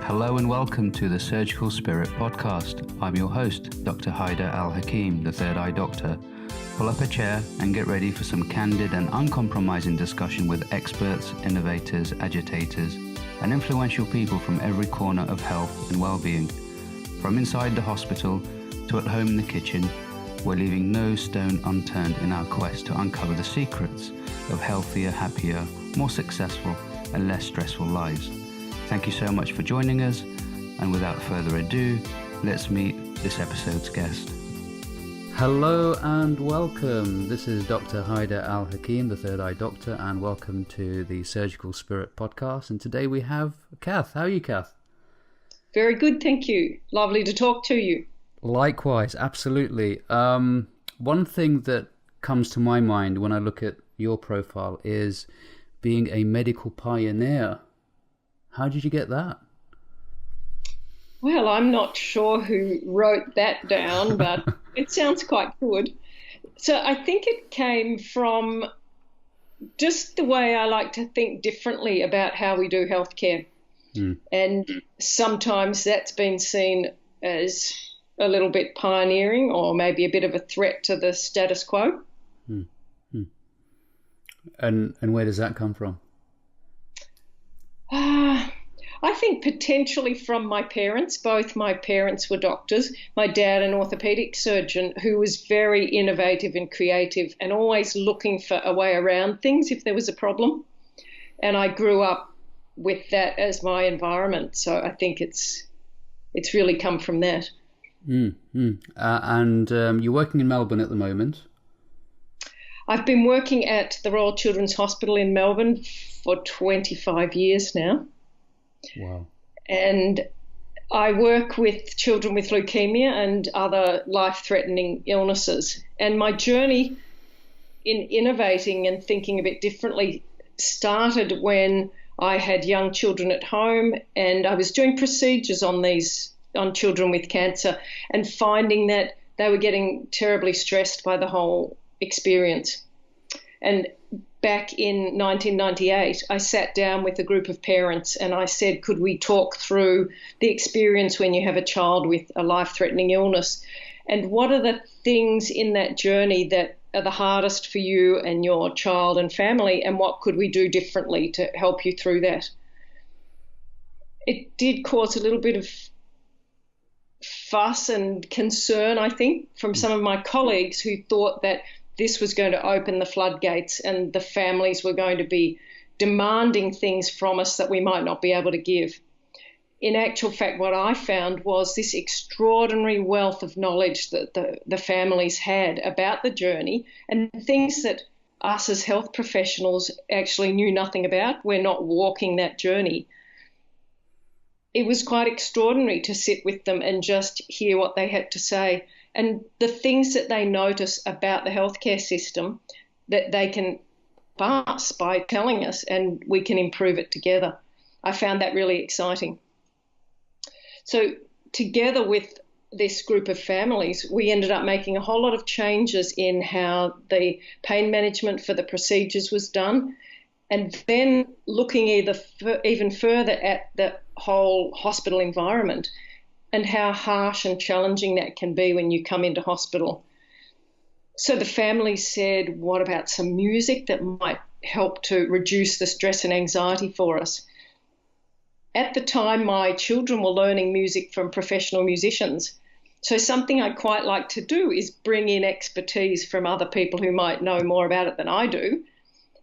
Hello and welcome to the Surgical Spirit podcast. I'm your host, Dr. Haidar Al-Hakim, the Third Eye Doctor. Pull up a chair and get ready for some candid and uncompromising discussion with experts, innovators, agitators, and influential people from every corner of health and well-being. From inside the hospital to at home in the kitchen, we're leaving no stone unturned in our quest to uncover the secrets of healthier, happier, more successful, and less stressful lives. Thank you so much for joining us, and without further ado, let's meet this episode's guest. Hello and welcome. This is Dr. Haidar Al-Hakim, the Third Eye Doctor, and welcome to the Surgical Spirit podcast. And today we have Kath. How are you, Kath? Very good, thank you. Lovely to talk to you. Likewise, absolutely. One thing that comes to my mind when I look at your profile is being a medical pioneer. How did you get that? Well, I'm not sure who wrote that down, but it sounds quite good. So I think it came from just the way I like to think differently about how we do healthcare. And sometimes that's been seen as a little bit pioneering or maybe a bit of a threat to the status quo. And where does that come from? I think potentially from my parents. Both my parents were doctors. My dad, an orthopedic surgeon who was very innovative and creative and always looking for a way around things if there was a problem. And I grew up with that as my environment. So I think it's really come from that. And you're working in Melbourne at the moment. I've been working at the Royal Children's Hospital in Melbourne for 25 years now. Wow. And I work with children with leukemia and other life-threatening illnesses. And my journey in innovating and thinking a bit differently started when I had young children at home and I was doing procedures on children with cancer and finding that they were getting terribly stressed by the whole experience. And back in 1998, I sat down with a group of parents and I said, could we talk through the experience when you have a child with a life-threatening illness? And what are the things in that journey that are the hardest for you and your child and family, and what could we do differently to help you through that? It did cause a little bit of fuss and concern, I think, from some of my colleagues who thought that this was going to open the floodgates and the families were going to be demanding things from us that we might not be able to give. In actual fact, what I found was this extraordinary wealth of knowledge that the families had about the journey and things that us as health professionals actually knew nothing about. We're not walking that journey. It was quite extraordinary to sit with them and just hear what they had to say. And the things that they notice about the healthcare system that they can pass by telling us, and we can improve it together. I found that really exciting. So together with this group of families, we ended up making a whole lot of changes in how the pain management for the procedures was done, and then looking even further at the whole hospital environment and how harsh and challenging that can be when you come into hospital. So the family said, what about some music that might help to reduce the stress and anxiety for us? At the time, my children were learning music from professional musicians. So something I quite like to do is bring in expertise from other people who might know more about it than I do.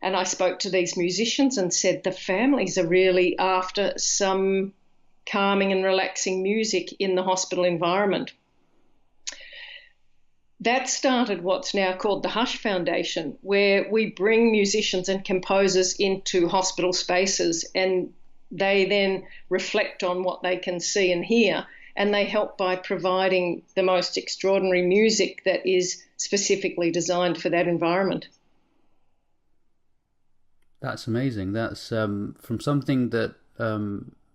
And I spoke to these musicians and said, the families are really after some calming and relaxing music in the hospital environment. That started what's now called the Hush Foundation, where we bring musicians and composers into hospital spaces and they then reflect on what they can see and hear, and they help by providing the most extraordinary music that is specifically designed for that environment. That's amazing. That's from something that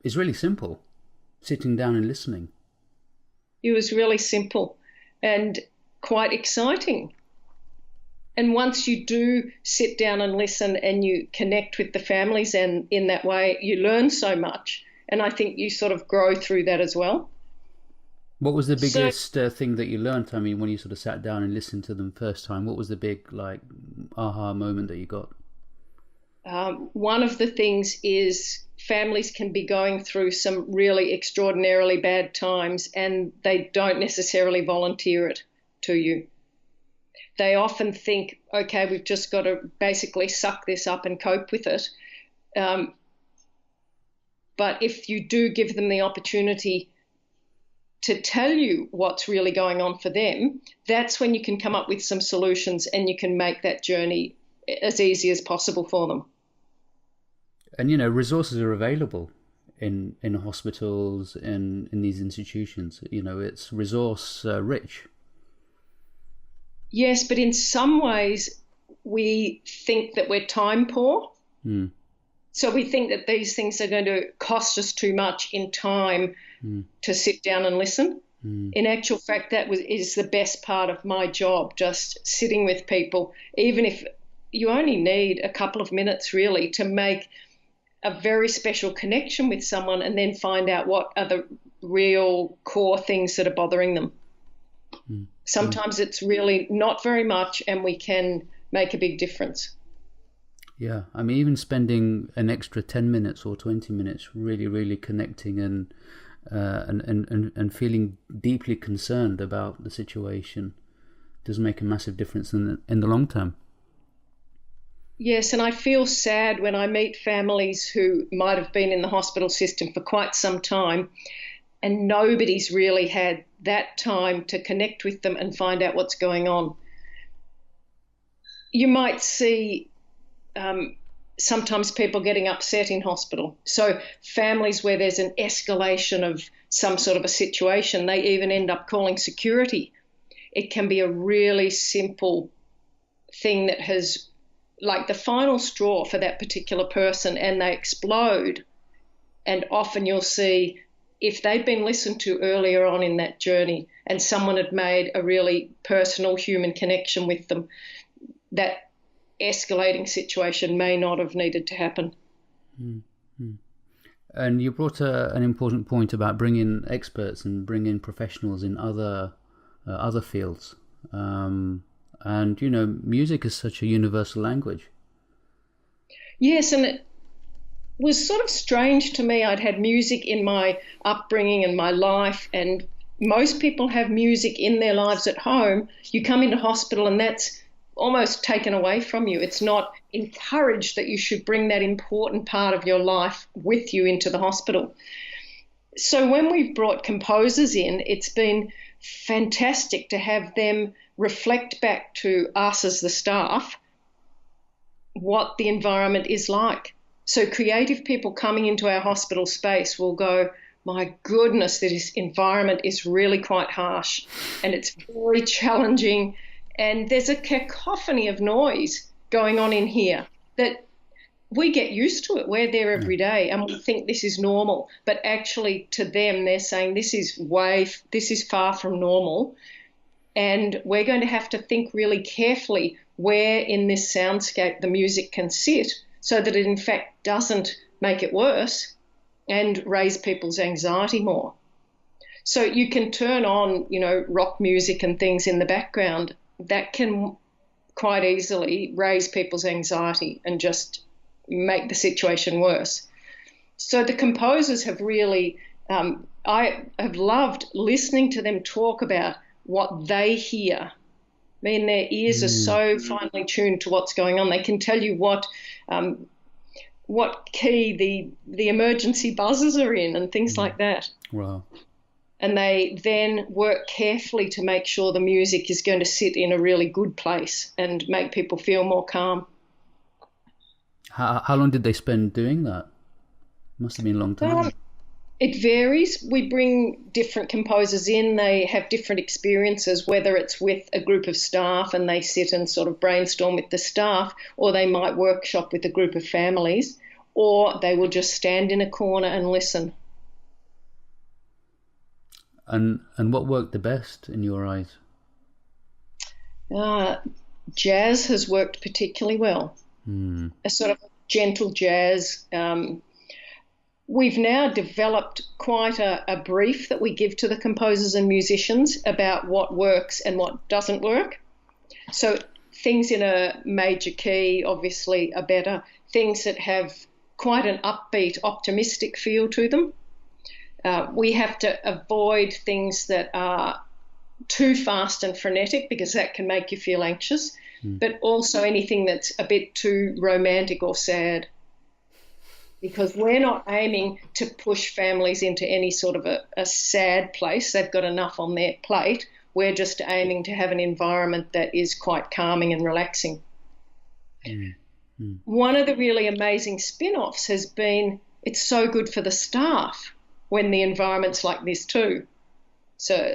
is really simple, sitting down and listening. It was really simple and quite exciting. And once you do sit down and listen and you connect with the families, and in that way you learn so much And I think you sort of grow through that as well. What was the biggest thing that you learned? I mean, when you sort of sat down and listened to them first time, what was the big, like, aha moment that you got? One of the things is families can be going through some really extraordinarily bad times and they don't necessarily volunteer it to you. They often think, okay, we've just got to basically suck this up and cope with it. But if you do give them the opportunity to tell you what's really going on for them, that's when you can come up with some solutions and you can make that journey as easy as possible for them. And, you know, resources are available in hospitals, in these institutions. You know, it's resource rich. Yes, but in some ways we think that we're time poor. Mm. So we think that these things are going to cost us too much in time to sit down and listen. In actual fact, is the best part of my job, just sitting with people, even if you only need a couple of minutes really to make a very special connection with someone and then find out what are the real core things that are bothering them. Sometimes it's really not very much and we can make a big difference. Yeah, I mean, even spending an extra 10 minutes or 20 minutes really, really connecting and feeling deeply concerned about the situation does make a massive difference in the long term. Yes, and I feel sad when I meet families who might have been in the hospital system for quite some time and nobody's really had that time to connect with them and find out what's going on. You might see sometimes people getting upset in hospital. So families where there's an escalation of some sort of a situation, they even end up calling security. It can be a really simple thing that has, like, the final straw for that particular person, and they explode. And often you'll see, if they'd been listened to earlier on in that journey and someone had made a really personal human connection with them, that escalating situation may not have needed to happen. Mm-hmm. And you brought an important point about bringing experts and bringing professionals in other fields. And, you know, music is such a universal language. Yes, and it was sort of strange to me. I'd had music in my upbringing and my life, and most people have music in their lives at home. You come into hospital and that's almost taken away from you. It's not encouraged that you should bring that important part of your life with you into the hospital. So when we've brought composers in, it's been fantastic to have them reflect back to us as the staff what the environment is like. So creative people coming into our hospital space will go, my goodness, this environment is really quite harsh and it's very challenging. And there's a cacophony of noise going on in here that we get used to it. We're there every day and we think this is normal. But actually to them, they're saying this is far from normal. And we're going to have to think really carefully where in this soundscape the music can sit so that it in fact doesn't make it worse and raise people's anxiety more. So you can turn on, you know, rock music and things in the background that can quite easily raise people's anxiety and just make the situation worse. So the composers have really, I have loved listening to them talk about what they hear. I mean, their ears are so finely tuned to what's going on. They can tell you what key the emergency buzzers are in and things like that. Wow. And they then work carefully to make sure the music is going to sit in a really good place and make people feel more calm. How long did they spend doing that? Must have been a long time. It varies. We bring different composers in. They have different experiences, whether it's with a group of staff and they sit and sort of brainstorm with the staff, or they might workshop with a group of families, or they will just stand in a corner and listen. And what worked the best in your eyes? Jazz has worked particularly well. A sort of gentle jazz we've now developed quite a brief that we give to the composers and musicians about what works and what doesn't work. So things in a major key obviously are better. Things that have quite an upbeat, optimistic feel to them. We have to avoid things that are too fast and frenetic because that can make you feel anxious, but also anything that's a bit too romantic or sad, because we're not aiming to push families into any sort of a sad place. They've got enough on their plate. We're just aiming to have an environment that is quite calming and relaxing. One of the really amazing spin-offs has been it's so good for the staff when the environment's like this too. So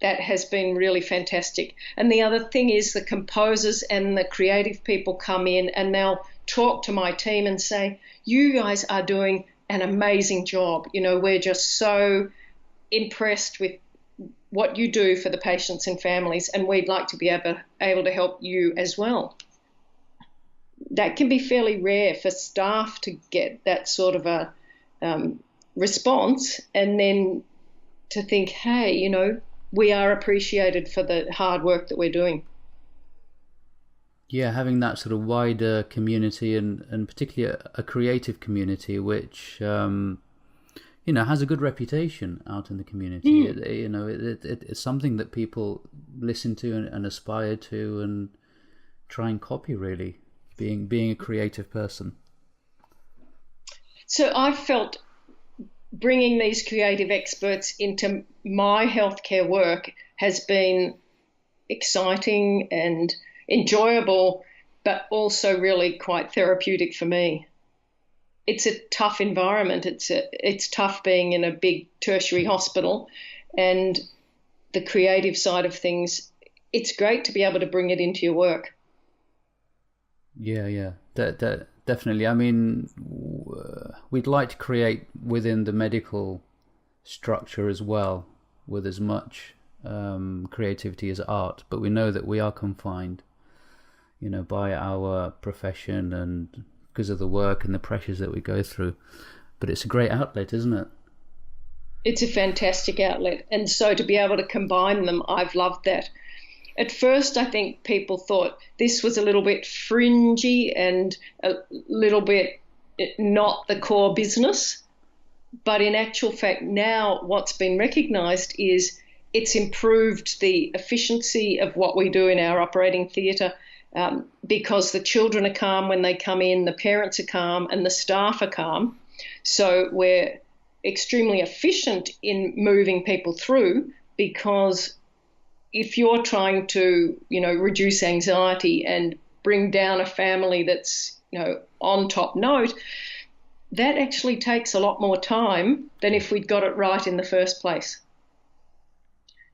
that has been really fantastic. And the other thing is the composers and the creative people come in and they'll talk to my team and say, you guys are doing an amazing job. You know, we're just so impressed with what you do for the patients and families, and we'd like to be able to help you as well. That can be fairly rare for staff to get that sort of a response, and then to think, hey, you know, we are appreciated for the hard work that we're doing. Yeah, having that sort of wider community and particularly a creative community which, has a good reputation out in the community. It's something that people listen to and aspire to and try and copy, really, being a creative person. So I felt bringing these creative experts into my healthcare work has been exciting and enjoyable, but also really quite therapeutic for me. It's a tough environment. It's tough being in a big tertiary hospital, and the creative side of things, it's great to be able to bring it into your work. Yeah. Definitely. I mean, we'd like to create within the medical structure as well, with as much creativity as art, but we know that we are confined, by our profession and because of the work and the pressures that we go through. But it's a great outlet, isn't it? It's a fantastic outlet. And so to be able to combine them, I've loved that. At first, I think people thought this was a little bit fringy and a little bit not the core business. But in actual fact, now what's been recognised is it's improved the efficiency of what we do in our operating theatre, because the children are calm when they come in, the parents are calm, and the staff are calm. So we're extremely efficient in moving people through, because if you're trying to, reduce anxiety and bring down a family that's, on top note, that actually takes a lot more time than if we'd got it right in the first place.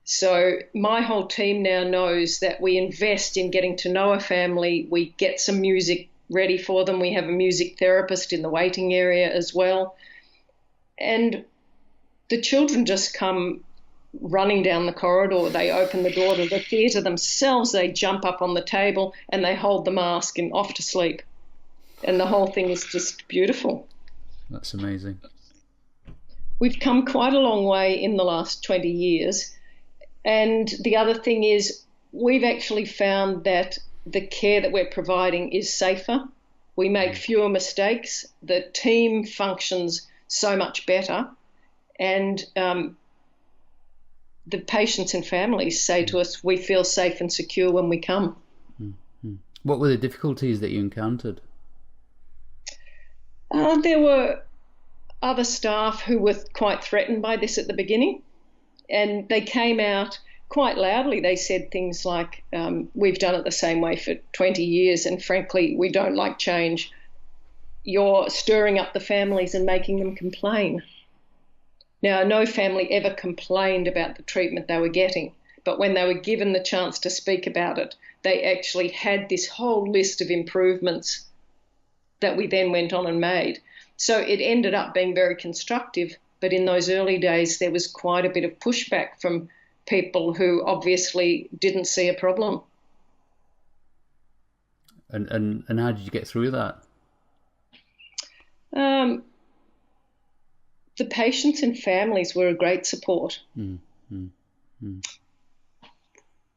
So my whole team now knows that we invest in getting to know a family. We get some music ready for them. We have a music therapist in the waiting area as well. And the children just come running down the corridor. They open the door to the theatre themselves. They jump up on the table and they hold the mask and off to sleep. And the whole thing is just beautiful. That's amazing. We've come quite a long way in the last 20 years. And the other thing is we've actually found that the care that we're providing is safer. We make fewer mistakes. The team functions so much better. And the patients and families say to us, we feel safe and secure when we come. Mm-hmm. What were the difficulties that you encountered? There were other staff who were quite threatened by this at the beginning, and they came out quite loudly. They said things like, we've done it the same way for 20 years, and frankly, we don't like change. You're stirring up the families and making them complain. Now, no family ever complained about the treatment they were getting, but when they were given the chance to speak about it, they actually had this whole list of improvements that we then went on and made. So it ended up being very constructive, but in those early days there was quite a bit of pushback from people who obviously didn't see a problem. And how did you get through that? the patients and families were a great support.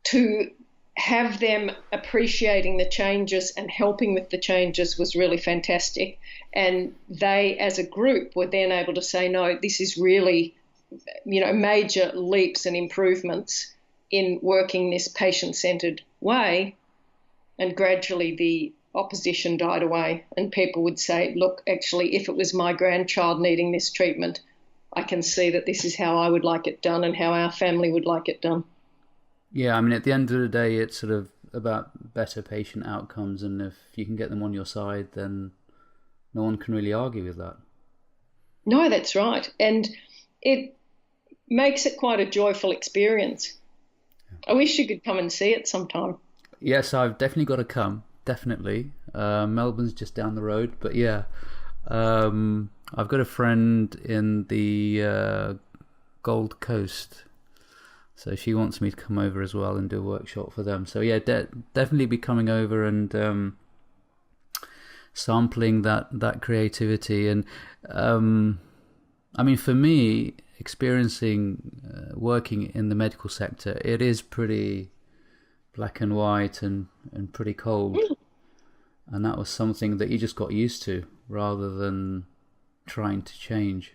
To have them appreciating the changes and helping with the changes was really fantastic. And they, as a group, were then able to say, no, this is really, major leaps and improvements in working this patient-centred way. And gradually the opposition died away, and people would say, look, actually, if it was my grandchild needing this treatment, I can see that this is how I would like it done and how our family would like it done. Yeah, I mean, at the end of the day, it's sort of about better patient outcomes, and if you can get them on your side, then no one can really argue with that. No, that's right. And it makes it quite a joyful experience. I wish you could come and see it sometime. Yes, I've definitely got to come. Definitely. Melbourne's just down the road, but yeah. I've got a friend in the Gold Coast, so she wants me to come over as well and do a workshop for them. So yeah, definitely be coming over and sampling that creativity. And I mean, for me, experiencing working in the medical sector, it is pretty black and white and pretty cold. And that was something that you just got used to rather than trying to change.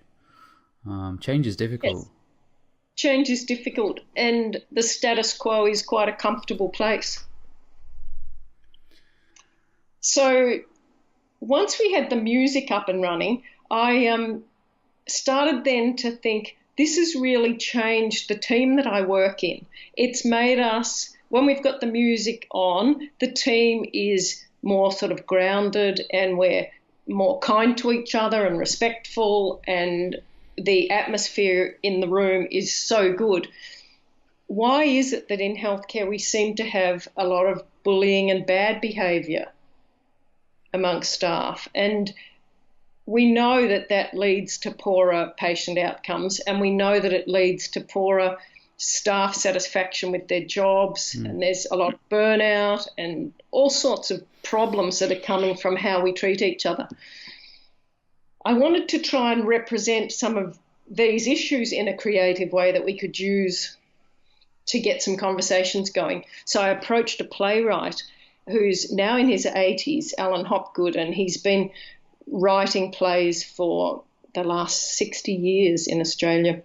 Change is difficult. Yes. Change is difficult, and the status quo is quite a comfortable place. So once we had the music up and running, I started then to think, this has really changed the team that I work in. It's made us, when we've got the music on, the team is more sort of grounded, and we're more kind to each other and respectful, and the atmosphere in the room is so good. Why is it that in healthcare we seem to have a lot of bullying and bad behaviour amongst staff? And we know that that leads to poorer patient outcomes, and we know that it leads to poorer staff satisfaction with their jobs, and there's a lot of burnout and all sorts of problems that are coming from how we treat each other. I wanted to try and represent some of these issues in a creative way that we could use to get some conversations going. So I approached a playwright who's now in his 80s, Alan Hopgood, and he's been writing plays for the last 60 years in Australia.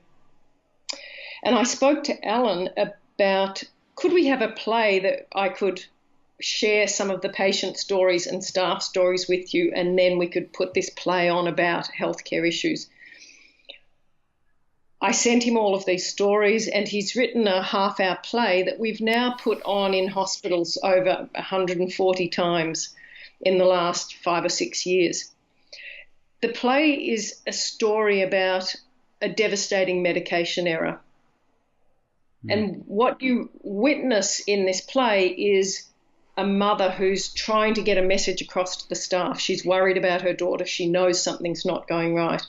And I spoke to Alan about, could we have a play that I could share some of the patient stories and staff stories with you, and then we could put this play on about healthcare issues. I sent him all of these stories, and he's written a half-hour play that we've now put on in hospitals over 140 times in the last 5 or 6 years. The play is a story about a devastating medication error. And what you witness in this play is a mother who's trying to get a message across to the staff. She's worried about her daughter. She knows something's not going right.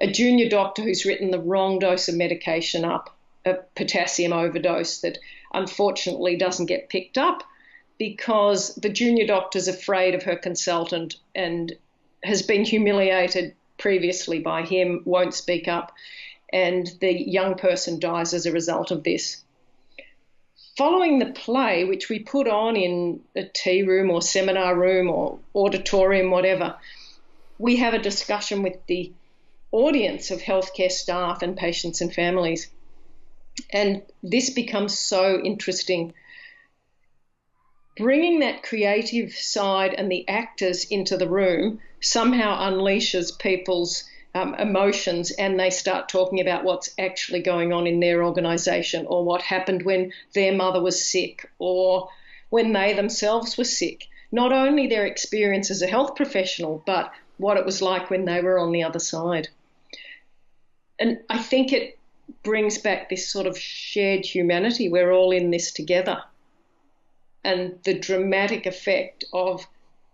A junior doctor who's written the wrong dose of medication up, a potassium overdose that unfortunately doesn't get picked up because the junior doctor's afraid of her consultant and has been humiliated previously by him, won't speak up, and the young person dies as a result of this. Following the play, which we put on in a tea room or seminar room or auditorium, whatever, we have a discussion with the audience of healthcare staff and patients and families. And this becomes so interesting. Bringing that creative side and the actors into the room somehow unleashes people's emotions, and they start talking about what's actually going on in their organisation, or what happened when their mother was sick, or when they themselves were sick. Not only their experience as a health professional, but what it was like when they were on the other side. And I think it brings back this sort of shared humanity. We're all in this together. And the dramatic effect of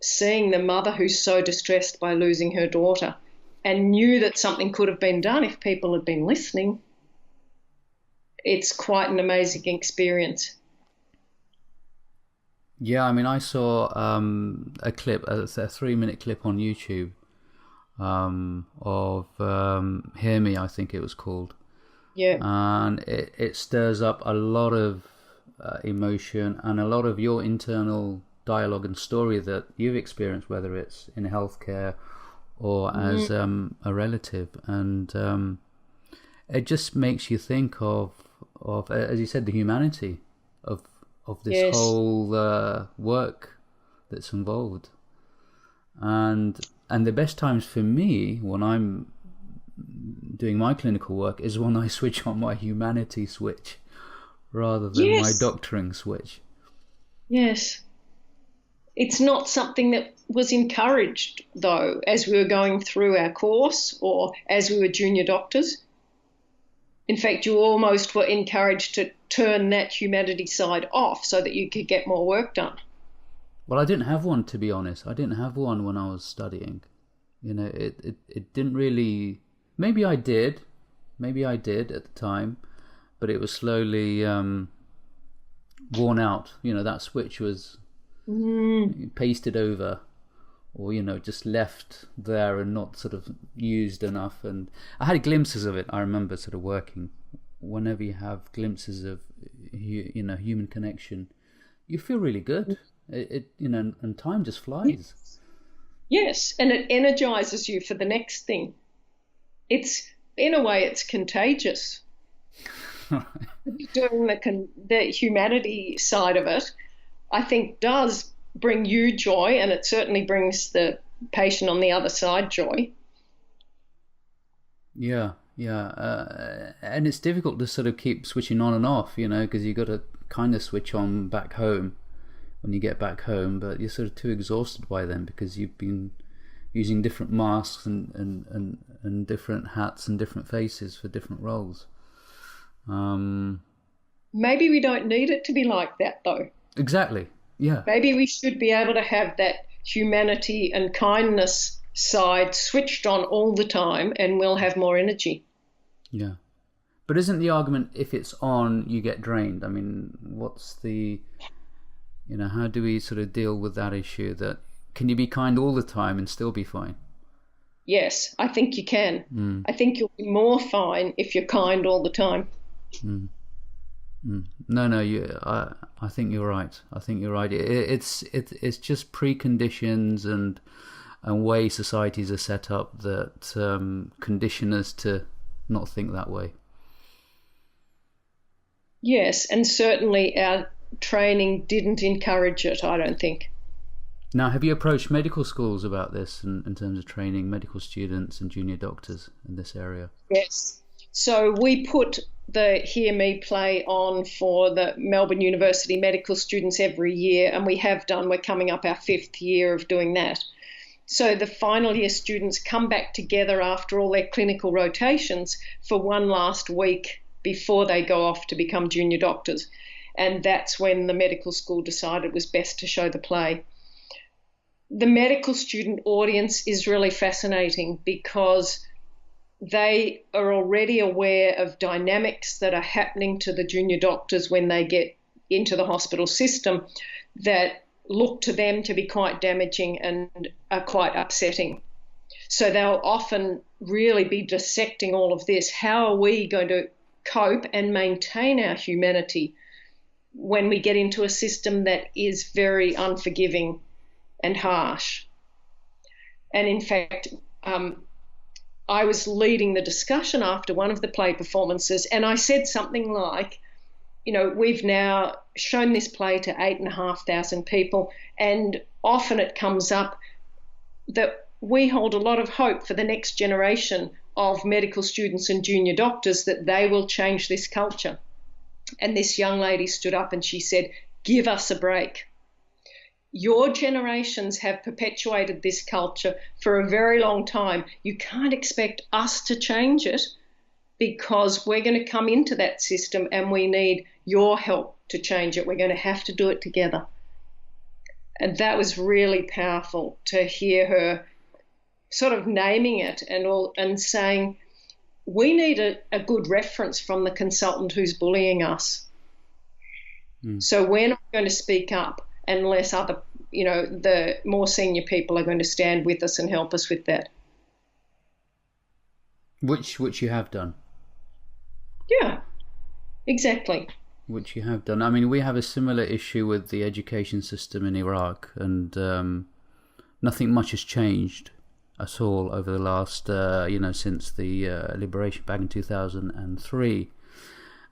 seeing the mother who's so distressed by losing her daughter and knew that something could have been done if people had been listening. It's quite an amazing experience. Yeah, I mean, I saw a clip, a 3-minute clip on YouTube of Hear Me, I think it was called. Yeah. And it stirs up a lot of emotion and a lot of your internal dialogue and story that you've experienced, whether it's in healthcare or as a relative. And it just makes you think of, as you said, the humanity of this Yes. whole work that's involved. And the best times for me when I'm doing my clinical work is when I switch on my humanity switch rather than my Yes. doctoring switch. Yes. It's not something that was encouraged, though, as we were going through our course or as we were junior doctors. In fact, you almost were encouraged to turn that humanity side off so that you could get more work done. Well, I didn't have one, to be honest. I didn't have one when I was studying. It didn't really... Maybe I did at the time, but it was slowly worn out. That switch was pasted over, or just left there and not sort of used enough. And I had glimpses of it. I remember sort of working. Whenever you have glimpses of human connection, you feel really good. And time just flies. Yes, and it energizes you for the next thing. It's, in a way, it's contagious. Doing the humanity side of it, I think, does bring you joy, and it certainly brings the patient on the other side joy. Yeah. And it's difficult to sort of keep switching on and off, because you've got to kind of switch on back home when you get back home, but you're sort of too exhausted by then because you've been using different masks and different hats and different faces for different roles. Maybe we don't need it to be like that, though. Exactly. Yeah. Maybe we should be able to have that humanity and kindness side switched on all the time, and we'll have more energy. Yeah. But isn't the argument, if it's on, you get drained? I mean, what's the... how do we sort of deal with that issue? That can you be kind all the time and still be fine? Yes, I think you can. I think you'll be more fine if you're kind all the time. No, I think you're right. It's just preconditions and way societies are set up that condition us to not think that way. Yes, and certainly our training didn't encourage it, I don't think. Now, have you approached medical schools about this in terms of training medical students and junior doctors in this area? Yes. So we put the Hear Me play on for the Melbourne University medical students every year, and we have done. We're coming up our 5th year of doing that. So the final year students come back together after all their clinical rotations for one last week before they go off to become junior doctors. And that's when the medical school decided it was best to show the play. The medical student audience is really fascinating because they are already aware of dynamics that are happening to the junior doctors when they get into the hospital system that look to them to be quite damaging and are quite upsetting. So they'll often really be dissecting all of this. How are we going to cope and maintain our humanity when we get into a system that is very unforgiving and harsh? And in fact, I was leading the discussion after one of the play performances, and I said something like, we've now shown this play to 8,500 people, and often it comes up that we hold a lot of hope for the next generation of medical students and junior doctors that they will change this culture. And this young lady stood up and she said, "Give us a break. Your generations have perpetuated this culture for a very long time. You can't expect us to change it because we're going to come into that system and we need your help to change it. We're going to have to do it together." And that was really powerful to hear her sort of naming it and saying, we need a good reference from the consultant who's bullying us. So we're not going to speak up unless other, the more senior people are going to stand with us and help us with that. Which you have done. Yeah, exactly. Which you have done. I mean, we have a similar issue with the education system in Iraq, and nothing much has changed at all over the last, since the liberation back in 2003.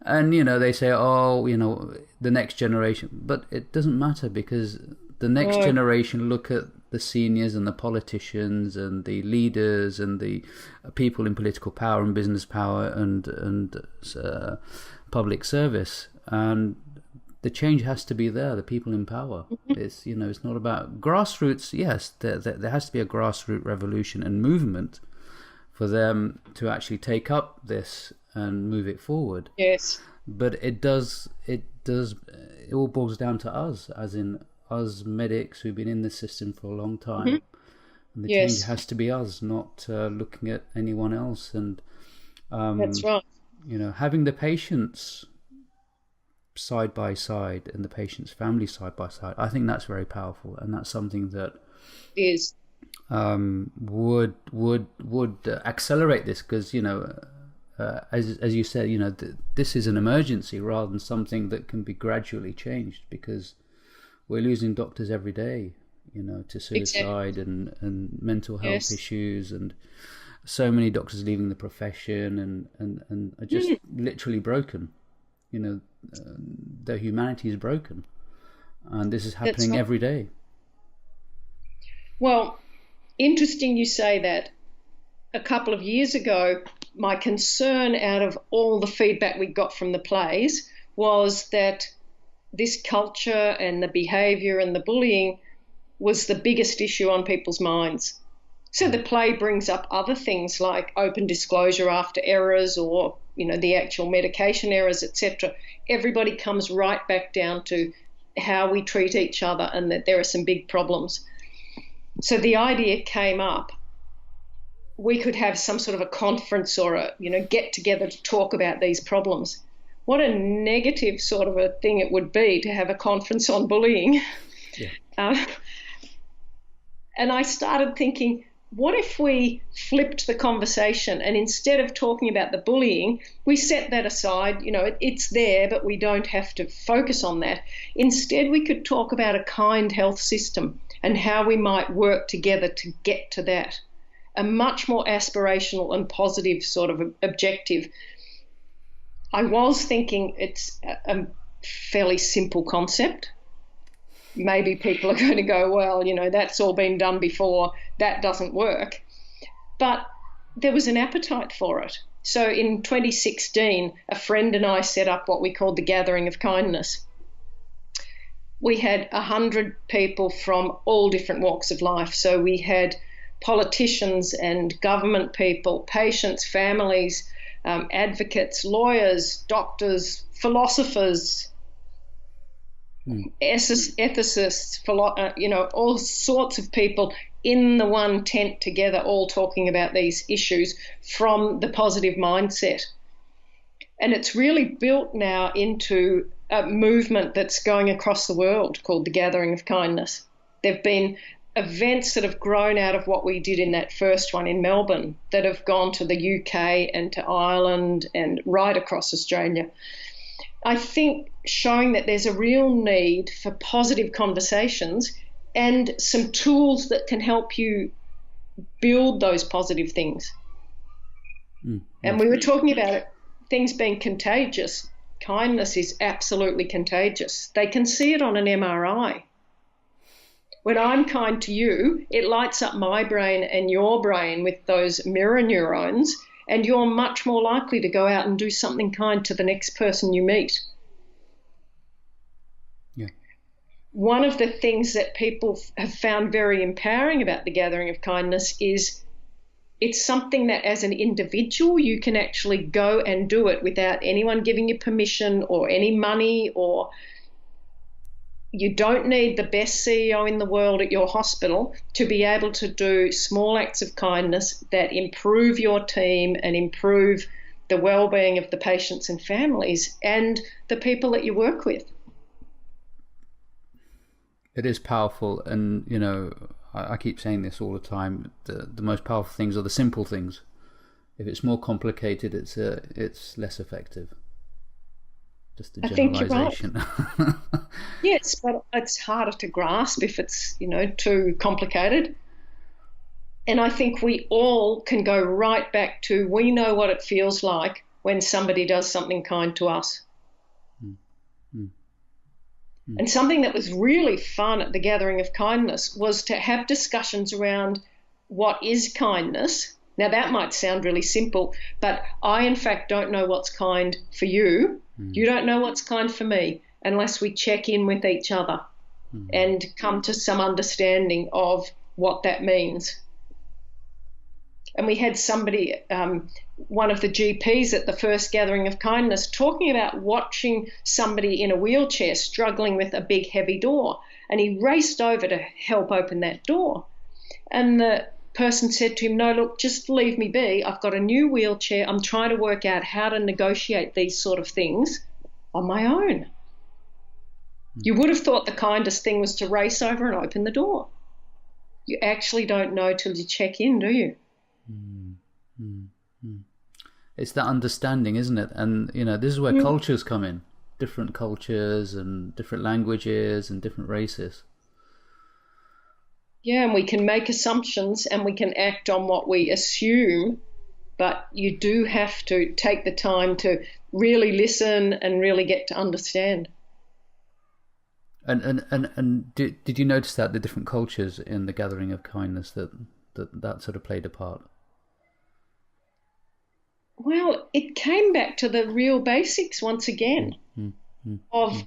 And, they say, the next generation. But it doesn't matter, because the next generation look at the seniors and the politicians and the leaders and the people in political power and business power and public service. And the change has to be there, the people in power. It's it's not about grassroots. Yes, there has to be a grassroots revolution and movement for them to actually take up this and move it forward. Yes. But it all boils down to us, as in us medics who've been in the system for a long time. And the change has to be us, not looking at anyone else. And that's right. Having the patients side by side and the patient's family side by side, I think that's very powerful, and that's something that is would accelerate this, because as you said, this is an emergency rather than something that can be gradually changed, because we're losing doctors every day, to suicide and mental health issues, and so many doctors leaving the profession and are just literally broken. Their humanity is broken, and this is happening every day. Well, interesting you say that. A couple of years ago, my concern out of all the feedback we got from the plays was that this culture and the behaviour and the bullying was the biggest issue on people's minds. So the play brings up other things like open disclosure after errors, or the actual medication errors, etc. Everybody comes right back down to how we treat each other, and that there are some big problems. So the idea came up, we could have some sort of a conference or a get together to talk about these problems. What a negative sort of a thing it would be to have a conference on bullying. Yeah. And I started thinking, what if we flipped the conversation, and instead of talking about the bullying, we set that aside? It's there, but we don't have to focus on that. Instead, we could talk about a kind health system and how we might work together to get to that. A much more aspirational and positive sort of objective. I was thinking it's a fairly simple concept. Maybe people are going to go, well, that's all been done before, that doesn't work. But there was an appetite for it. So in 2016, a friend and I set up what we called the Gathering of Kindness. We had 100 people from all different walks of life. So we had politicians and government people, patients, families, advocates, lawyers, doctors, philosophers, ethicists, all sorts of people in the one tent together, all talking about these issues from the positive mindset. And it's really built now into a movement that's going across the world called the Gathering of Kindness. There have been events that have grown out of what we did in that first one in Melbourne that have gone to the UK and to Ireland and right across Australia. I think showing that there's a real need for positive conversations and some tools that can help you build those positive things. And we were talking about it, things being contagious. Kindness is absolutely contagious. They can see it on an MRI. When I'm kind to you, it lights up my brain and your brain with those mirror neurons, and you're much more likely to go out and do something kind to the next person you meet. Yeah. One of the things that people have found very empowering about the Gathering of Kindness is it's something that as an individual you can actually go and do it without anyone giving you permission or any money, or you don't need the best CEO in the world at your hospital to be able to do small acts of kindness that improve your team and improve the well-being of the patients and families and the people that you work with. It is powerful, and I keep saying this all the time, the most powerful things are the simple things. If it's more complicated, it's less effective. Just a I think you're right. generalization. Yes, but it's harder to grasp if it's, too complicated. And I think we all can go right back to, we know what it feels like when somebody does something kind to us. And something that was really fun at the Gathering of Kindness was to have discussions around what is kindness. Now, that might sound really simple, but I, in fact, don't know what's kind for you. You don't know what's kind for me unless we check in with each other and come to some understanding of what that means. And we had somebody, one of the GPs at the first Gathering of Kindness, talking about watching somebody in a wheelchair struggling with a big, heavy door. And he raced over to help open that door. And the person said to him, no, look, just leave me be. I've got a new wheelchair. I'm trying to work out how to negotiate these sort of things on my own. You would have thought the kindest thing was to race over and open the door. You actually don't know till you check in, do you? It's that understanding, isn't it? And this is where cultures come in, different cultures and different languages and different races. Yeah, and we can make assumptions and we can act on what we assume, but you do have to take the time to really listen and really get to understand. And did you notice that the different cultures in the Gathering of Kindness that sort of played a part? Well, it came back to the real basics once again of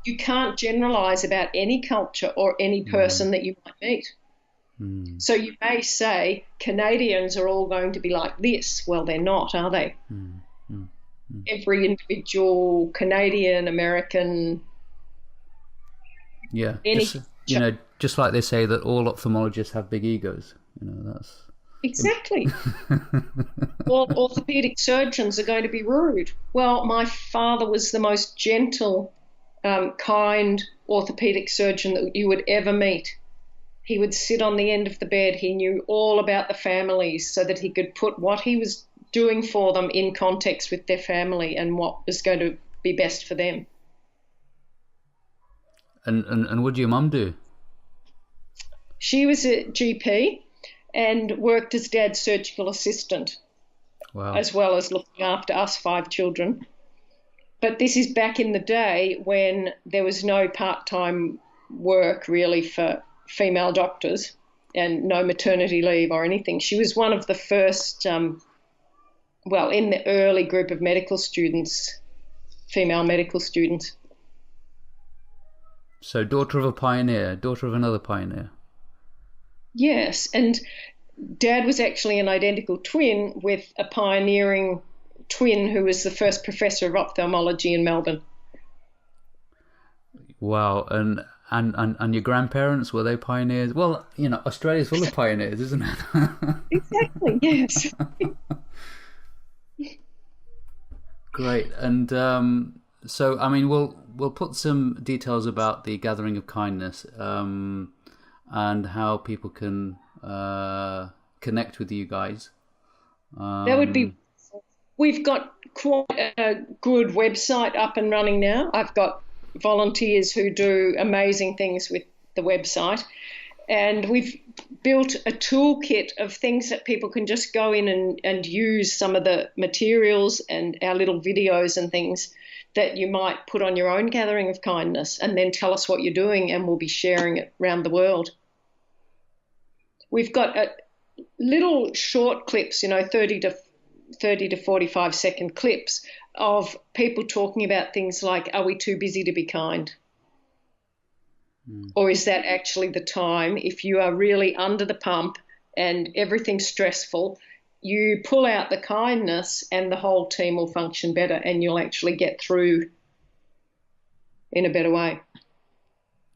you can't generalize about any culture or any person that you might meet. So you may say Canadians are all going to be like this. Well, they're not, are they? Every individual Canadian, American... Yeah, just like they say that all ophthalmologists have big egos. That's... Exactly. All orthopedic surgeons are going to be rude. Well, my father was the most gentle, kind orthopedic surgeon that you would ever meet. He would sit on the end of the bed. He knew all about the families so that he could put what he was doing for them in context with their family and what was going to be best for them. And what did your mum do? She was a GP and worked as Dad's surgical assistant. Wow. As well as looking after us 5 children. But this is back in the day when there was no part-time work really for female doctors and no maternity leave or anything. She was one of the first, in the early group of medical students, female medical students. So daughter of a pioneer, daughter of another pioneer. Yes, and Dad was actually an identical twin with a pioneering twin who was the first professor of ophthalmology in Melbourne. Wow, and your grandparents, were they pioneers? Well, Australia's full of pioneers, isn't it? Exactly, yes. Great, and so I mean, we'll put some details about the Gathering of Kindness and how people can connect with you guys. That would be. We've got quite a good website up and running now. I've got volunteers who do amazing things with the website, and we've built a toolkit of things that people can just go in and use some of the materials and our little videos and things that you might put on your own Gathering of Kindness and then tell us what you're doing, and we'll be sharing it around the world. We've got little short clips, 30 to 45 second clips of people talking about things like, are we too busy to be kind? Or is that actually the time? If you are really under the pump and everything's stressful, you pull out the kindness and the whole team will function better and you'll actually get through in a better way.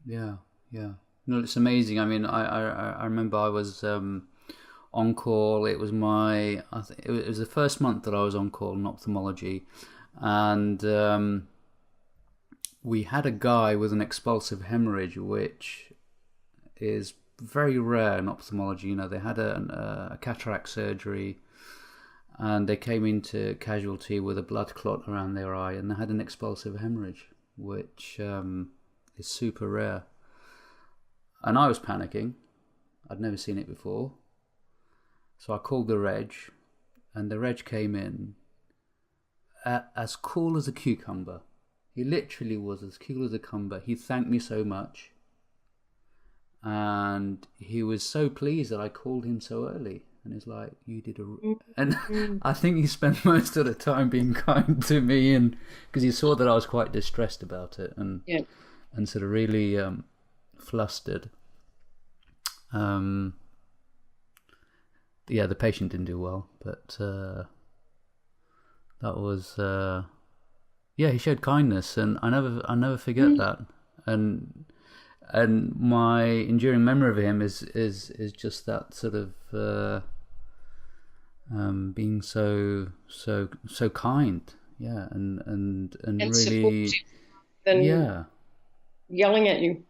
Yeah. No, it's amazing. I mean, I remember I was on call. It was it was the first month that I was on call in ophthalmology, and we had a guy with an expulsive hemorrhage, which is very rare in ophthalmology. They had a cataract surgery, and they came into casualty with a blood clot around their eye, and they had an expulsive hemorrhage, which is super rare. And I was panicking. I'd never seen it before. So I called the reg, and the reg came in as cool as a cucumber. He literally was as cool as a cucumber. He thanked me so much. And he was so pleased that I called him so early. And he's like, you did And I think he spent most of the time being kind to me, and because he saw that I was quite distressed about it, and sort of really flustered. The patient didn't do well, but that was he showed kindness, and I never forget that. And my enduring memory of him is just that sort of being so kind, and really, than yelling at you.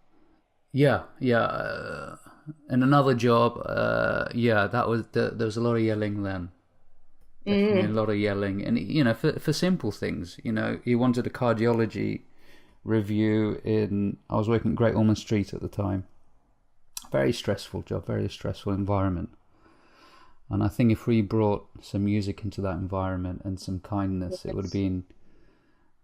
In another job, there was a lot of yelling then. Definitely a lot of yelling, and for simple things. He wanted a cardiology review I was working at Great Ormond Street at the time. Very stressful job, very stressful environment. And I think if we brought some music into that environment and some kindness, it would have been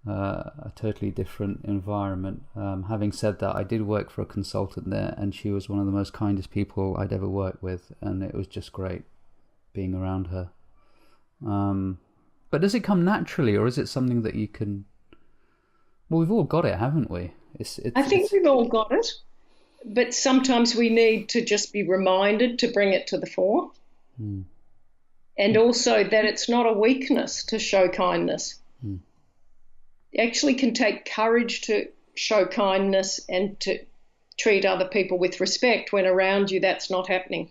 a totally different environment. Having said that, I did work for a consultant there, and she was one of the most kindest people I'd ever worked with, and it was just great being around her. But does it come naturally, or is it something that you can... Well, we've all got it, haven't we? I think we've all got it, but sometimes we need to just be reminded to bring it to the fore. And also that it's not a weakness to show kindness. It actually can take courage to show kindness and to treat other people with respect when around you that's not happening.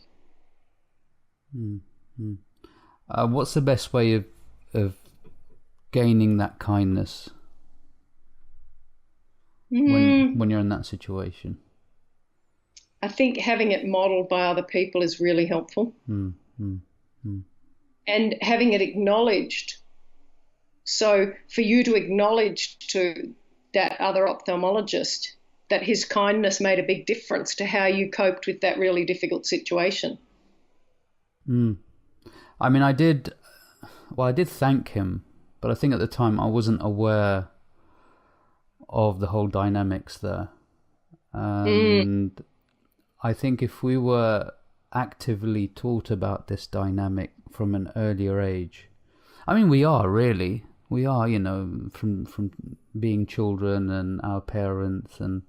What's the best way of gaining that kindness when you're in that situation? I think having it modelled by other people is really helpful. And having it acknowledged. So for you to acknowledge to that other ophthalmologist that his kindness made a big difference to how you coped with that really difficult situation. I mean, I did thank him, but I think at the time I wasn't aware of the whole dynamics there. And I think if we were actively taught about this dynamic from an earlier age, I mean, we are, from being children and our parents, and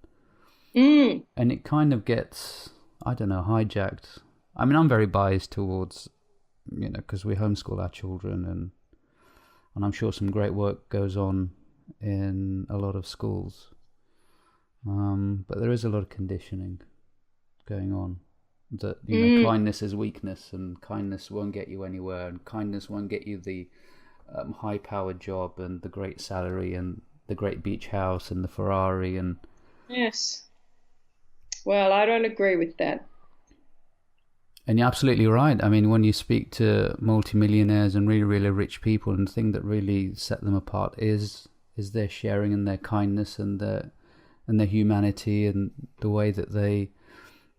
it kind of gets, I don't know, hijacked. I mean, I'm very biased towards, because we homeschool our children, and I'm sure some great work goes on in a lot of schools. But there is a lot of conditioning going on. That kindness is weakness, and kindness won't get you anywhere, and kindness won't get you the high-powered job and the great salary and the great beach house and the Ferrari. And yes, well, I don't agree with that. And you're absolutely right. I mean, when you speak to multimillionaires and really, really rich people, and the thing that really set them apart is their sharing and their kindness and their humanity and the way that they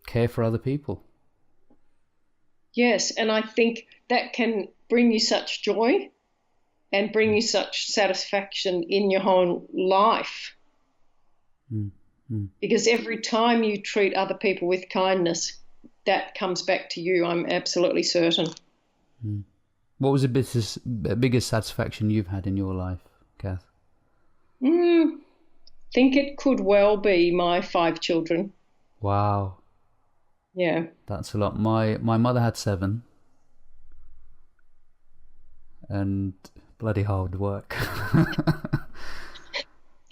care for other people. Yes, and I think that can bring you such joy and bring you such satisfaction in your whole life. Because every time you treat other people with kindness, that comes back to you, I'm absolutely certain. What was the biggest satisfaction you've had in your life, Kath? Think it could well be my 5 children. Wow. Yeah. That's a lot. My mother had 7. And bloody hard work.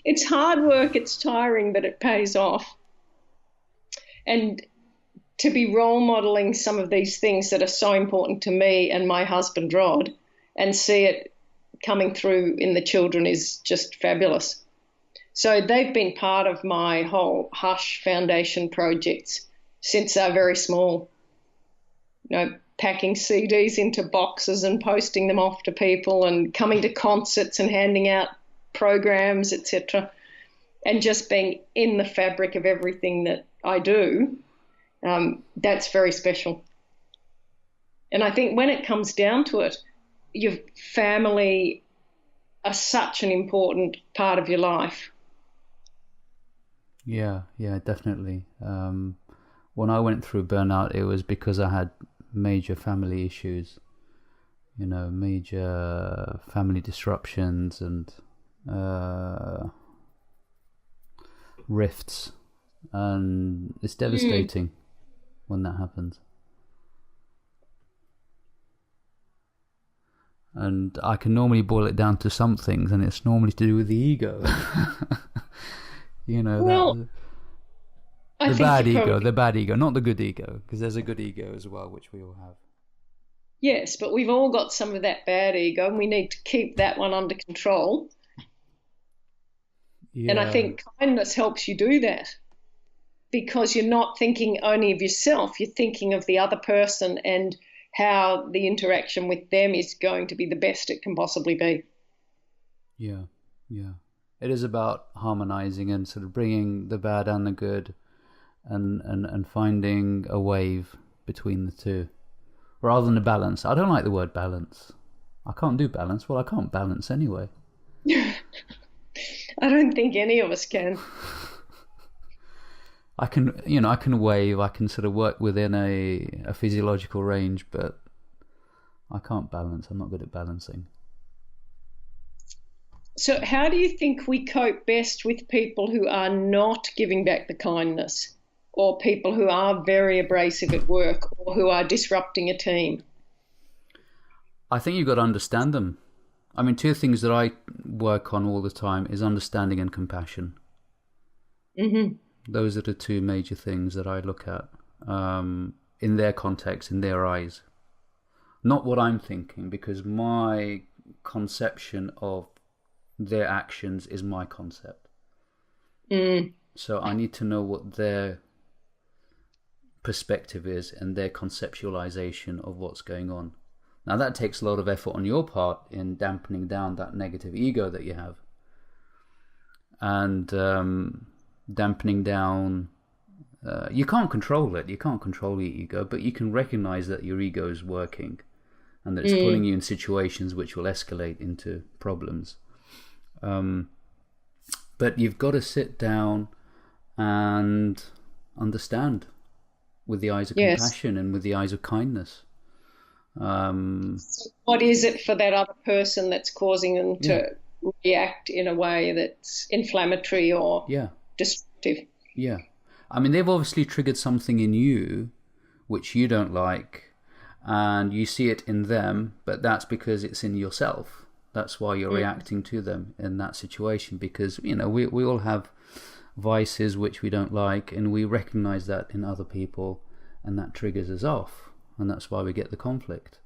It's hard work, it's tiring, but it pays off. And to be role modelling some of these things that are so important to me and my husband Rod, and see it coming through in the children is just fabulous. So they've been part of my whole Hush Foundation projects since they're very small. packing CDs into boxes and posting them off to people and coming to concerts and handing out programs, etc., and just being in the fabric of everything that I do, that's very special. And I think when it comes down to it, your family are such an important part of your life. Yeah, definitely. When I went through burnout, it was because I had major family issues, major family disruptions and rifts, and it's devastating when that happens. And I can normally boil it down to some things, and it's normally to do with the ego. Well, the bad ego, not the good ego, because there's a good ego as well, which we all have. Yes, but we've all got some of that bad ego, and we need to keep that one under control. Yeah. And I think kindness helps you do that, because you're not thinking only of yourself, you're thinking of the other person and how the interaction with them is going to be the best it can possibly be. Yeah. It is about harmonizing and sort of bringing the bad and the good and finding a wave between the two, rather than a balance. I don't like the word balance. I can't do balance. Well, I can't balance anyway. I don't think any of us can. I can wave, I can sort of work within a physiological range, but I can't balance. I'm not good at balancing. So how do you think we cope best with people who are not giving back the kindness, or people who are very abrasive at work, or who are disrupting a team? I think you've got to understand them. I mean, two things that I work on all the time is understanding and compassion. Mm-hmm. Those are the two major things that I look at in their context, in their eyes. Not what I'm thinking, because my conception of their actions is my concept. So I need to know what their perspective is and their conceptualization of what's going on. Now that takes a lot of effort on your part in dampening down that negative ego that you have. And dampening down, you can't control it, you can't control your ego, but you can recognize that your ego is working and that it's putting you in situations which will escalate into problems. But you've got to sit down and understand with the eyes of compassion and with the eyes of kindness. So what is it for that other person that's causing them to react in a way that's inflammatory or destructive? Yeah. I mean, they've obviously triggered something in you which you don't like, and you see it in them, but that's because it's in yourself. That's why you're reacting to them in that situation, because, we all have vices which we don't like, and we recognize that in other people, and that triggers us off, and that's why we get the conflict.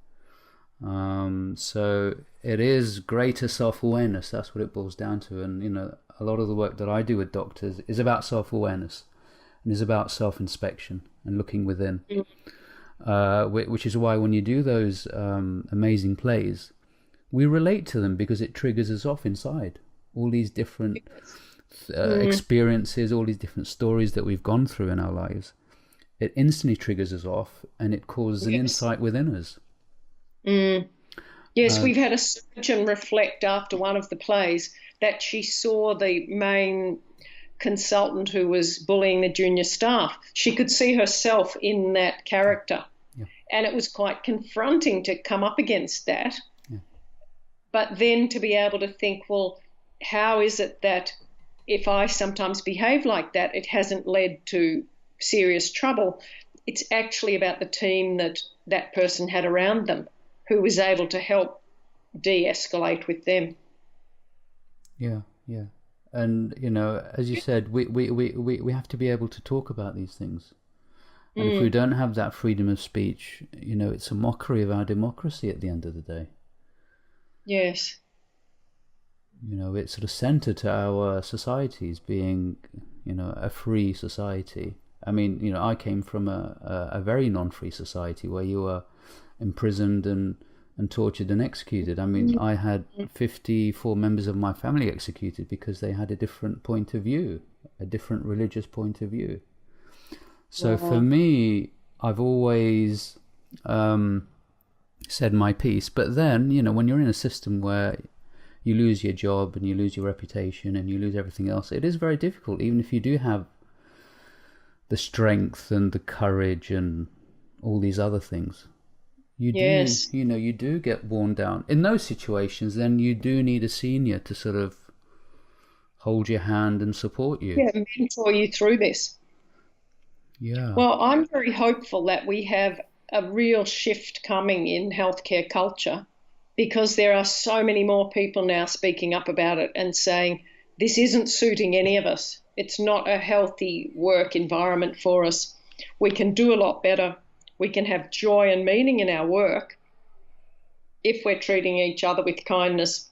So it is greater self-awareness. That's what it boils down to. And, a lot of the work that I do with doctors is about self-awareness and is about self-inspection and looking within, which is why when you do those amazing plays, we relate to them because it triggers us off inside. All these different experiences, all these different stories that we've gone through in our lives, it instantly triggers us off, and it causes an insight within us. Yes, we've had a surgeon reflect after one of the plays that she saw the main consultant who was bullying the junior staff. She could see herself in that character. Yeah. And it was quite confronting to come up against that. Yeah. But then to be able to think, well, how is it that if I sometimes behave like that, it hasn't led to serious trouble? It's actually about the team that person had around them, who was able to help de-escalate with them. Yeah. And, as you said, we have to be able to talk about these things. And if we don't have that freedom of speech, it's a mockery of our democracy at the end of the day. Yes. It's sort of centre to our societies being, a free society I mean, I came from a very non-free society where you were imprisoned and tortured and executed. I mean, I had 54 members of my family executed because they had a different point of view, a different religious point of view. So for me, I've always said my piece. But then, when you're in a system where you lose your job and you lose your reputation and you lose everything else, it is very difficult, even if you do have the strength and the courage and all these other things. You do get worn down. In those situations, then you do need a senior to sort of hold your hand and support you. Yeah, mentor you through this. Yeah. Well, I'm very hopeful that we have a real shift coming in healthcare culture, because there are so many more people now speaking up about it and saying, this isn't suiting any of us. It's not a healthy work environment for us. We can do a lot better. We can have joy and meaning in our work if we're treating each other with kindness,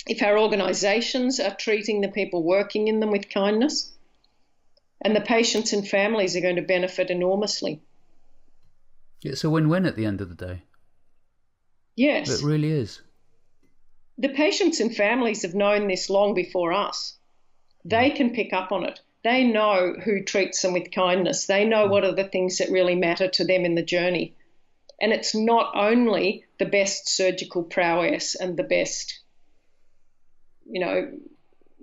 if our organisations are treating the people working in them with kindness, and the patients and families are going to benefit enormously. It's a win-win at the end of the day. Yes. It really is. The patients and families have known this long before us. They can pick up on it. They know who treats them with kindness. They know what are the things that really matter to them in the journey. And it's not only the best surgical prowess and the best,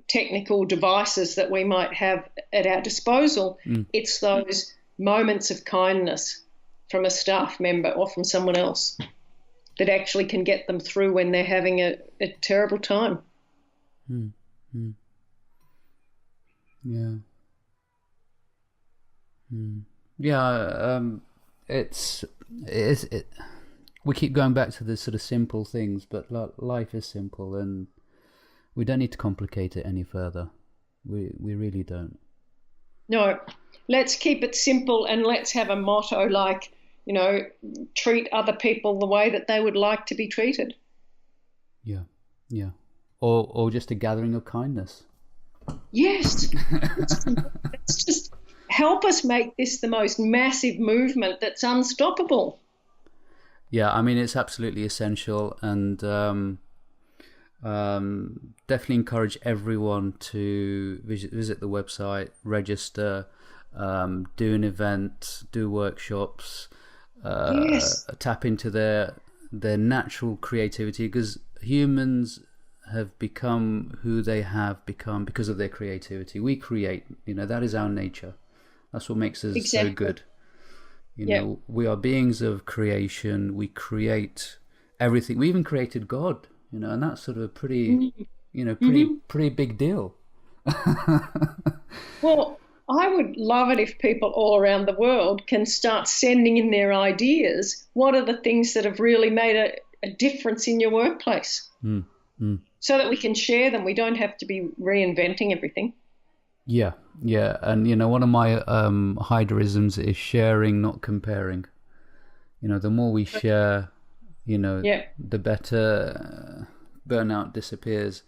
technical devices that we might have at our disposal. It's those moments of kindness from a staff member or from someone else that actually can get them through when they're having a terrible time. Yeah. Yeah. We keep going back to the sort of simple things, but life is simple, and we don't need to complicate it any further. We really don't. No. Let's keep it simple, and let's have a motto like, treat other people the way that they would like to be treated. Yeah. Or just a gathering of kindness. Yes. Let's just help us make this the most massive movement that's unstoppable. Yeah, I mean, it's absolutely essential, and definitely encourage everyone to visit the website, register, do an event, do workshops, tap into their natural creativity, because humans have become who they have become because of their creativity. We create, that is our nature. That's what makes us so good. We are beings of creation. We create everything. We even created God, and that's sort of a pretty big deal. Well, I would love it if people all around the world can start sending in their ideas. What are the things that have really made a difference in your workplace? So that we can share them. We don't have to be reinventing everything. Yeah. And, one of my Haidarisms is sharing, not comparing. The more we share, the better burnout disappears.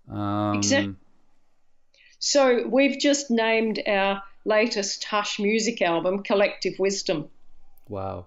Exactly. So we've just named our latest Hush music album, Collective Wisdom. Wow.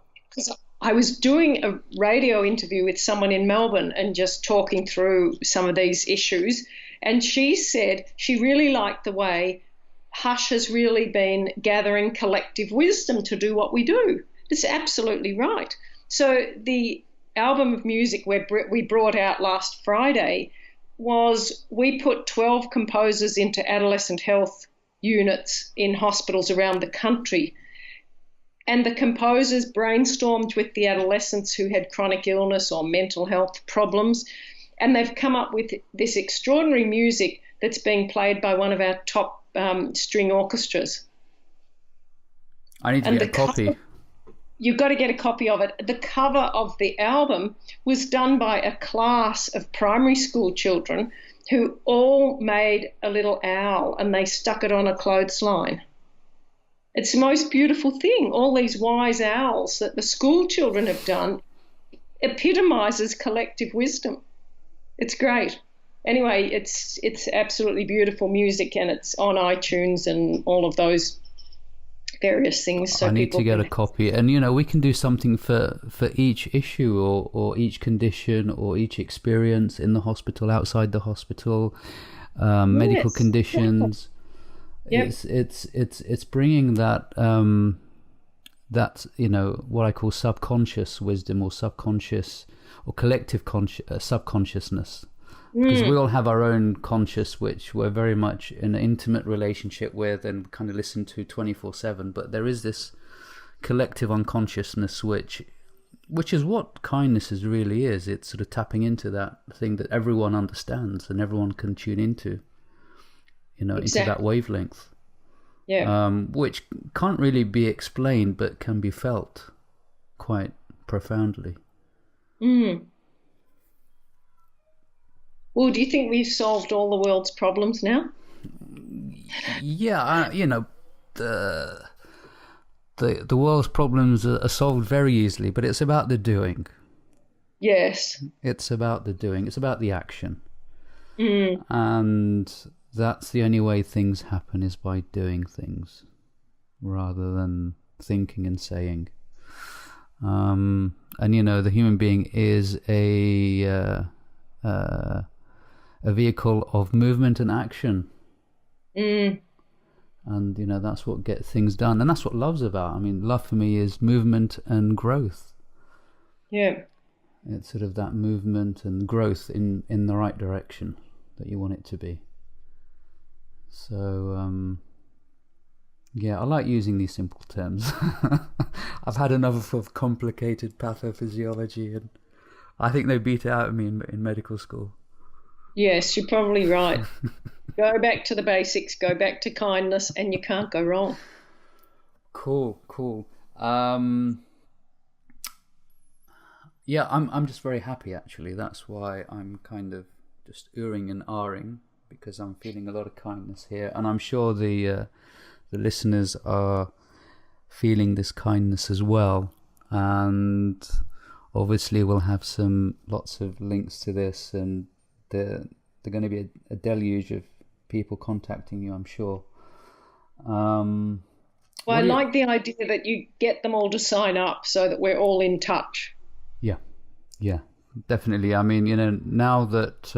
I was doing a radio interview with someone in Melbourne and just talking through some of these issues. And she said she really liked the way Hush has really been gathering collective wisdom to do what we do. It's absolutely right. So the album of music we brought out last Friday was, we put 12 composers into adolescent health units in hospitals around the country. And the composers brainstormed with the adolescents who had chronic illness or mental health problems, and they've come up with this extraordinary music that's being played by one of our top string orchestras. I need to get a copy. You've got to get a copy of it. The cover of the album was done by a class of primary school children who all made a little owl and they stuck it on a clothesline. It's the most beautiful thing. All these wise owls that the school children have done epitomizes collective wisdom. It's great. Anyway, it's absolutely beautiful music, and it's on iTunes and all of those various things. So I need people to get a can... copy, and you know, we can do something for each issue or each condition or each experience in the hospital, outside the hospital, medical Yes. conditions. Yep. It's bringing that that, you know, what I call subconscious wisdom or subconscious or collective subconsciousness, because we all have our own conscious, which we're very much in an intimate relationship with and kind of listen to 24/7. But there is this collective unconsciousness, which is what kindness really is. It's sort of tapping into that thing that everyone understands and everyone can tune into, you know, into that wavelength. Yeah. Which can't really be explained, but can be felt quite profoundly. Well, do you think we've solved all the world's problems now? Yeah, you know, the world's problems are solved very easily, but it's about the doing. Yes. It's about the doing. It's about the action. And that's the only way things happen, is by doing things rather than thinking and saying. And you know, the human being is a vehicle of movement and action. And you know, that's what gets things done, and that's what love's about. I mean, love for me is movement and growth. Yeah. It's sort of that movement and growth in the right direction that you want it to be. So yeah, I like using these simple terms. I've had enough of complicated pathophysiology, and I think they beat it out of me in medical school. Yes, you're probably right. Go back to the basics, go back to kindness, and you can't go wrong. Cool. Yeah, I'm just very happy, actually. That's why I'm kind of just oohing and ahhing, because I'm feeling a lot of kindness here, and I'm sure the listeners are feeling this kindness as well. And obviously we'll have lots of links to this, and they're going to be a deluge of people contacting you, I'm sure. Well, I like the idea that you get them all to sign up so that we're all in touch. Yeah, definitely. I mean, you know, now that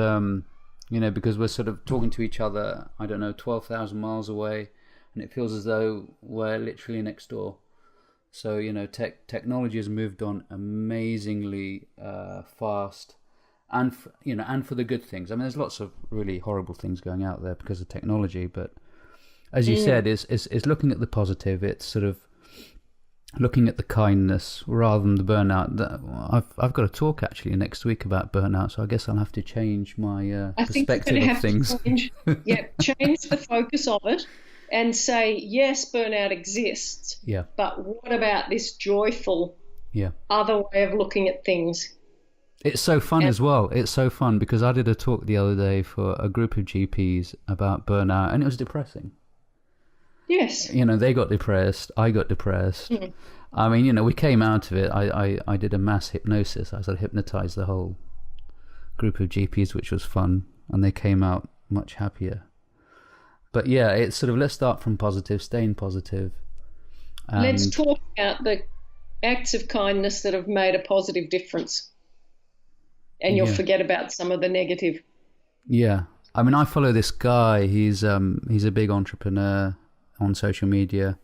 you know, because we're sort of talking to each other, I don't know, 12,000 miles away, and it feels as though we're literally next door. So, you know, technology has moved on amazingly fast, and for the good things. I mean, there's lots of really horrible things going out there because of technology, but as you said, it's looking at the positive. It's sort of looking at the kindness rather than the burnout. I've got a talk actually next week about burnout, so I guess I'll have to change my perspective of things. Change the focus of it and say, yes, burnout exists, but what about this joyful other way of looking at things? It's so fun as well. It's so fun because I did a talk the other day for a group of GPs about burnout, and it was depressing. Yes. You know, they got depressed, I got depressed. I mean, you know, we came out of it. I did a mass hypnosis. I sort of hypnotized the whole group of GPs, which was fun, and they came out much happier. But yeah, it's sort of, let's start from positive, staying positive. Let's talk about the acts of kindness that have made a positive difference. And you'll forget about some of the negative. Yeah. I mean, I follow this guy. He's a big entrepreneur on social media,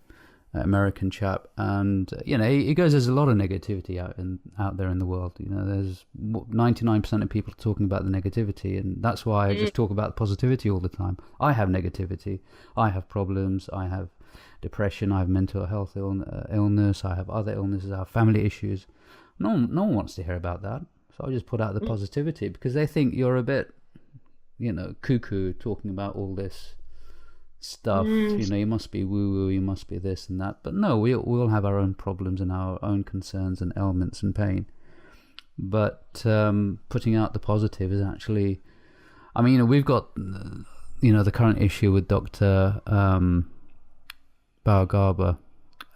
American chap, and you know, he goes, there's a lot of negativity out there in the world. You know, there's 99% of people talking about the negativity, and that's why I just talk about positivity all the time. I have negativity, I have problems, I have depression, I have mental health illness, I have other illnesses, I have family issues. No one wants to hear about that, so I just put out the positivity, because they think you're a bit, you know, cuckoo talking about all this stuff. You know, you must be woo-woo, you must be this and that. But no, we all have our own problems and our own concerns and ailments and pain. But putting out the positive is actually, I mean, you know, we've got, you know, the current issue with Dr. Bauer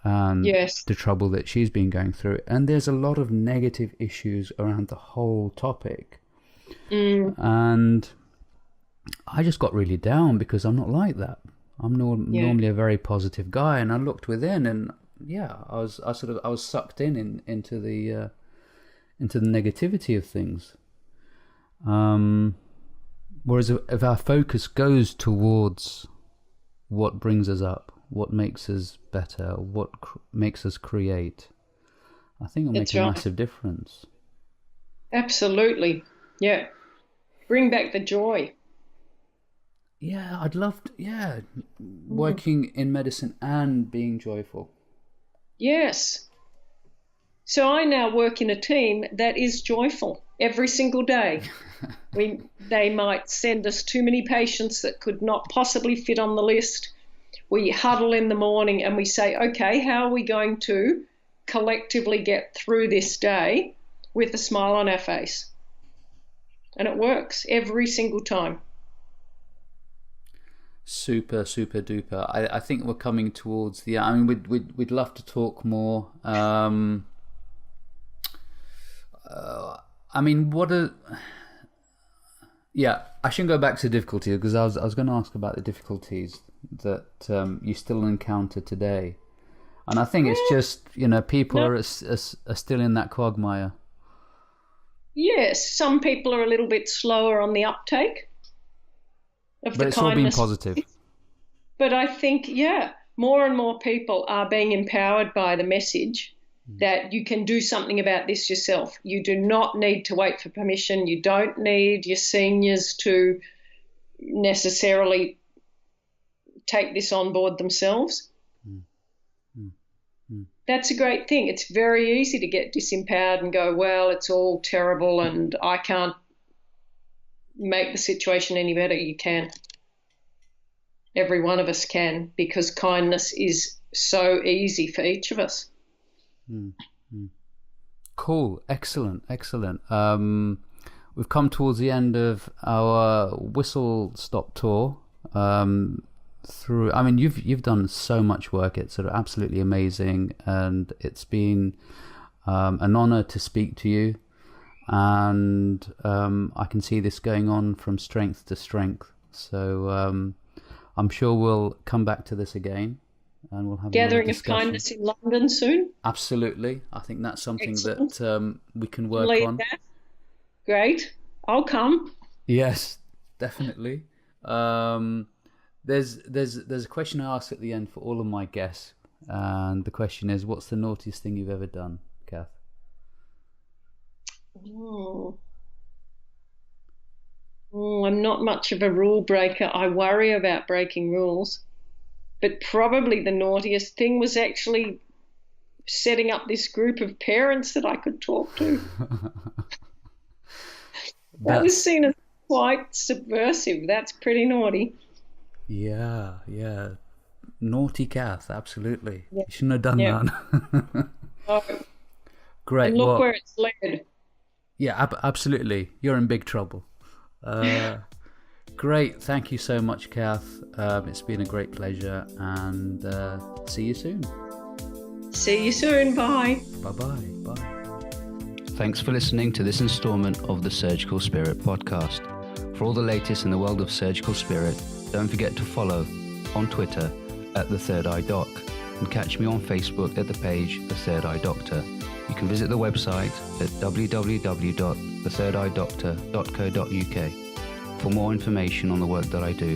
and the trouble that she's been going through. And there's a lot of negative issues around the whole topic. And I just got really down because I'm not like that. I'm normally a very positive guy, and I looked within, and I was sucked into the negativity of things. Whereas if our focus goes towards what brings us up, what makes us better, what makes us create, I think it'll make a massive difference. Absolutely. Yeah. Bring back the joy. Yeah, I'd love to, working in medicine and being joyful. Yes. So I now work in a team that is joyful every single day. They might send us too many patients that could not possibly fit on the list. We huddle in the morning and we say, okay, how are we going to collectively get through this day with a smile on our face? And it works every single time. Super, super duper. I think we're coming towards the. I mean, we'd love to talk more. I mean, I shouldn't go back to difficulty, because I was going to ask about the difficulties that you still encounter today, and I think it's just people are still in that quagmire. Yes, some people are a little bit slower on the uptake of the kindness. But it's all been positive. But I think, more and more people are being empowered by the message that you can do something about this yourself. You do not need to wait for permission. You don't need your seniors to necessarily take this on board themselves. That's a great thing. It's very easy to get disempowered and go, well, it's all terrible and I can't make the situation any better. You can. Every one of us can, because kindness is so easy for each of us. Cool. Excellent. We've come towards the end of our whistle stop tour. You've done so much work. It's sort of absolutely amazing, and it's been an honor to speak to you, and I can see this going on from strength to strength. So I'm sure we'll come back to this again, and we'll have gathering of kindness in London soon. Absolutely. I think that's something that we can work on. That. Great. I'll come. Yes, definitely. There's a question I ask at the end for all of my guests, and the question is, what's the naughtiest thing you've ever done, Kath? I'm not much of a rule breaker. I worry about breaking rules. But probably the naughtiest thing was actually setting up this group of parents that I could talk to. That was seen as quite subversive. That's pretty naughty. Yeah. Naughty Kath, absolutely. Yeah. You shouldn't have done that. Oh. Great. And look where it's led. Yeah, absolutely. You're in big trouble. Great. Thank you so much, Kath. It's been a great pleasure, and see you soon. See you soon. Bye. Bye. Thanks for listening to this installment of the Surgical Spirit podcast. For all the latest in the world of surgical spirit, don't forget to follow on Twitter at The Third Eye Doc, and catch me on Facebook at the page The Third Eye Doctor. You can visit the website at www.thethirdeyedoctor.co.uk for more information on the work that I do.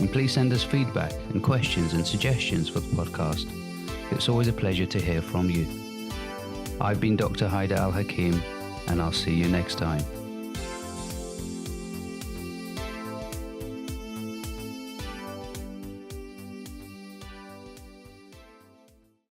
And please send us feedback and questions and suggestions for the podcast. It's always a pleasure to hear from you. I've been Dr. Haidar Al-Hakim, and I'll see you next time.